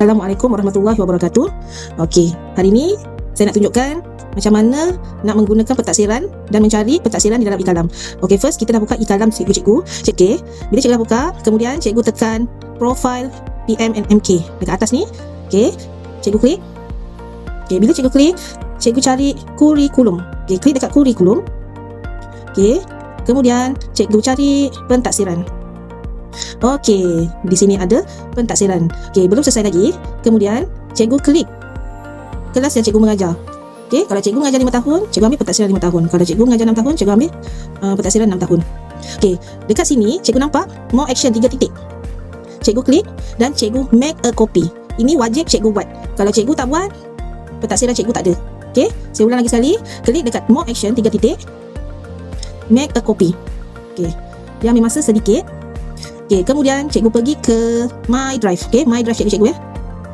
Assalamualaikum warahmatullahi wabarakatuh. Okey, hari ni saya nak tunjukkan macam mana nak menggunakan pentaksiran dan mencari pentaksiran di dalam e-kalam. Okey, first kita dah buka e-kalam cikgu. Okey, bila cikgu dah buka, kemudian cikgu tekan profile PMNMK dekat atas ni. Okey, cikgu klik. Okey, bila cikgu klik, cikgu cari kurikulum. Okey, klik dekat kurikulum. Okey, kemudian cikgu cari pentaksiran. Okey, di sini ada pentaksiran. Okey, belum selesai lagi. Kemudian cikgu klik kelas yang cikgu mengajar. Okey, kalau cikgu mengajar 5 tahun, cikgu ambil pentaksiran 5 tahun. Kalau cikgu mengajar 6 tahun, cikgu ambil pentaksiran 6 tahun. Okey, dekat sini cikgu nampak more action 3 titik. Cikgu klik dan cikgu make a copy. Ini wajib cikgu buat. Kalau cikgu tak buat, pentaksiran cikgu tak ada. Okey, saya ulang lagi sekali. Klik dekat more action 3 titik. Make a copy. Okey, dia ambil masa sedikit. Okey, kemudian cikgu pergi ke My Drive. Okey, My Drive cikgu ya.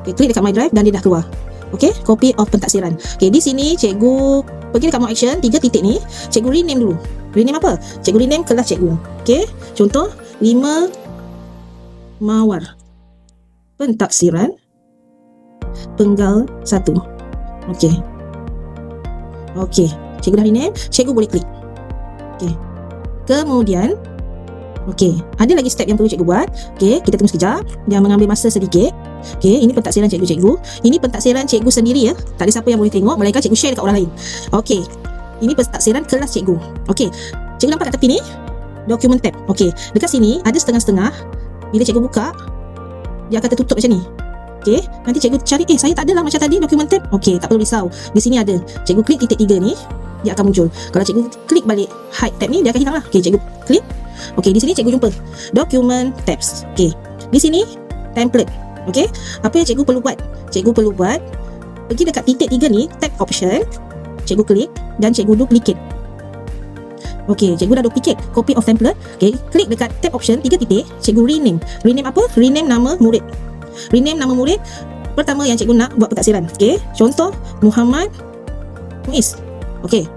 Okey, klik dekat My Drive dan dia dah keluar. Okey, copy of pentaksiran. Okey, di sini cikgu pergi dekat more action 3 titik ni, cikgu rename dulu. Rename apa? Cikgu rename kelas cikgu. Okey, contoh 5 mawar pentaksiran penggal 1. Okey. Okey, cikgu dah rename, cikgu boleh klik. Okey. Kemudian okey, ada lagi step yang perlu cikgu buat. Okey, kita tunggu sekejap. Dia mengambil masa sedikit. Okey, ini pentaksiran cikgu-cikgu. Ini pentaksiran cikgu sendiri ya. Tak ada siapa yang boleh tengok, melainkan cikgu share dekat orang lain. Okey. Ini pentaksiran kelas cikgu. Okey. Cikgu nampak kat tepi ni document tab. Okey, dekat sini ada setengah-setengah. Bila cikgu buka, dia akan tertutup macam ni. Okey, nanti cikgu cari saya tak adalah macam tadi document tab. Okey, tak perlu risau. Di sini ada. Cikgu klik titik 3 ni, dia akan muncul. Kalau cikgu klik balik hide tab ni, dia akan hilanglah. Okey, cikgu klik. Okey, di sini cikgu jumpa document tabs. Okey, di sini template. Okey, apa yang cikgu perlu buat? Cikgu perlu buat pergi dekat titik 3 ni, tab option. Cikgu klik dan cikgu duplicate. Okey, cikgu dah duplicate copy of template. Okey, klik dekat tab option 3 titik, cikgu rename. Rename apa? Rename nama murid. Rename nama murid pertama yang cikgu nak buat pentaksiran. Okey, contoh Muhammad Muiz. Okey.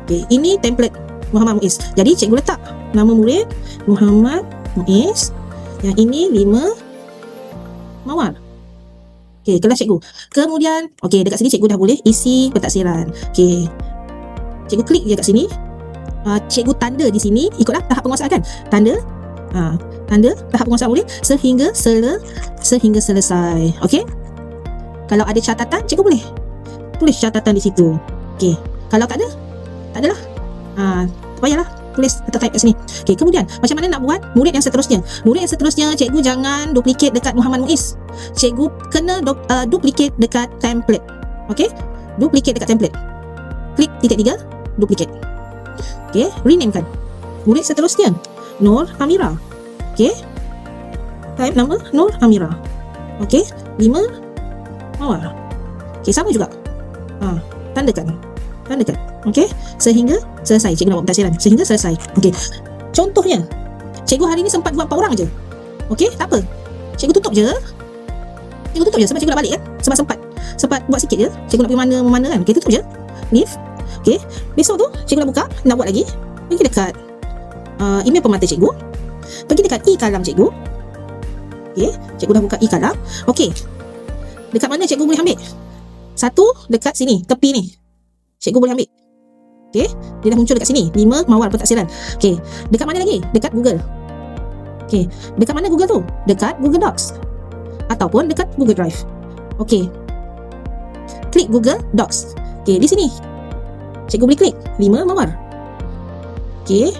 Okey, ini template Muhammad Muiz. Jadi cikgu letak nama murid Muhammad Muiz. Yang ini 5 mawar. Okey, kelas cikgu. Kemudian, okey, dekat sini cikgu dah boleh isi pentaksiran. Okey. Cikgu klik je kat sini. Cikgu tanda di sini, ikutlah tahap penguasaan kan. Tanda. Tanda tahap penguasaan murid sehingga selesai. Okey. Kalau ada catatan, cikgu boleh tulis catatan di situ. Okey. Kalau tak ada, tak adalah. Tak payahlah tulis atau type kat sini. Okey, kemudian macam mana nak buat murid yang seterusnya? Murid yang seterusnya cikgu jangan duplicate dekat Muhammad Muiz. Cikgu kena duplicate dekat template. Okey? Duplicate dekat template. Klik titik 3, duplicate. Okey, rename kan. Murid seterusnya Nur Amira. Okey? Type nama Nur Amira. Okey, 5 mawar. Okey, sama juga. Tandakan. Okey, sehingga selesai. Cikgu nak buat pentaksiran sehingga selesai. Okey. Contohnya, cikgu hari ni sempat buat 4 orang je. Okey, tak apa. Cikgu tutup je sebab cikgu nak balik kan. Sebab sempat buat sikit je. Cikgu nak pergi mana kan. Okey, tutup je. Leave. Okey. Besok tu cikgu nak buka, nak buat lagi. Pergi dekat email pemata cikgu. Pergi dekat e-kalam cikgu. Okey, cikgu dah buka e-kalam. Okey. Dekat mana cikgu boleh ambil? Satu dekat sini, tepi ni. Cikgu boleh ambil. Okey, dia dah muncul dekat sini, 5 mawar pentaksiran. Okey, dekat mana lagi? Dekat Google. Okey, dekat mana Google tu? Dekat Google Docs ataupun dekat Google Drive. Okey. Klik Google Docs. Okey, di sini cikgu boleh klik 5 mawar. Okey.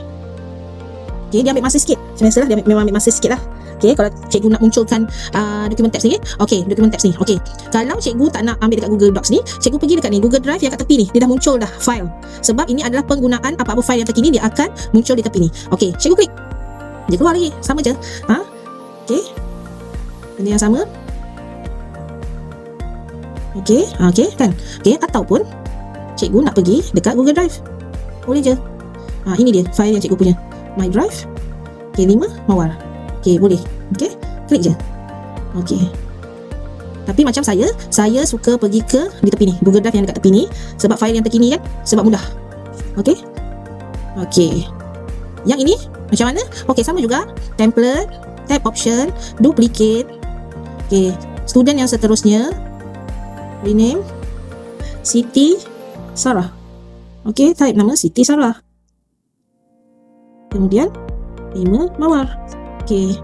Okey, dia ambil masa sikit. Biasalah dia memang ambil masa sikit lah. Okey, kalau cikgu nak munculkan dokumen tabs ni. Okey, dokumen tabs ni. Okey. Kalau cikgu tak nak ambil dekat Google Docs ni, cikgu pergi dekat ni, Google Drive yang kat tepi ni. Dia dah muncul dah file. Sebab ini adalah penggunaan apa-apa file yang terkini, dia akan muncul di tepi ni. Okey, cikgu klik. Dia keluar lagi. Sama je. Okey. Benda yang sama. Okey, okey kan. Okey, ataupun cikgu nak pergi dekat Google Drive. Boleh je. Ini dia file yang cikgu punya. My Drive. Okey, 5 mawar. Okey, boleh. Okey, klik je. Okey. Tapi macam saya suka pergi ke di tepi ni, Google Drive yang dekat tepi ni, sebab file yang terkini kan, sebab mudah. Okey. Okey. Yang ini macam mana? Okey, sama juga. Template, tab option, duplicate. Okey, student yang seterusnya, rename Siti Sarah. Okey, type nama Siti Sarah. Kemudian 5 mawar. Okey.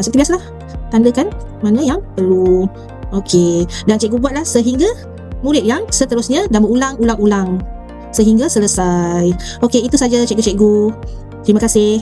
Seperti biasalah, tandakan mana yang perlu. Okey, dan cikgu buatlah sehingga murid yang seterusnya dan berulang-ulang-ulang sehingga selesai. Okey, itu saja cikgu-cikgu. Terima kasih.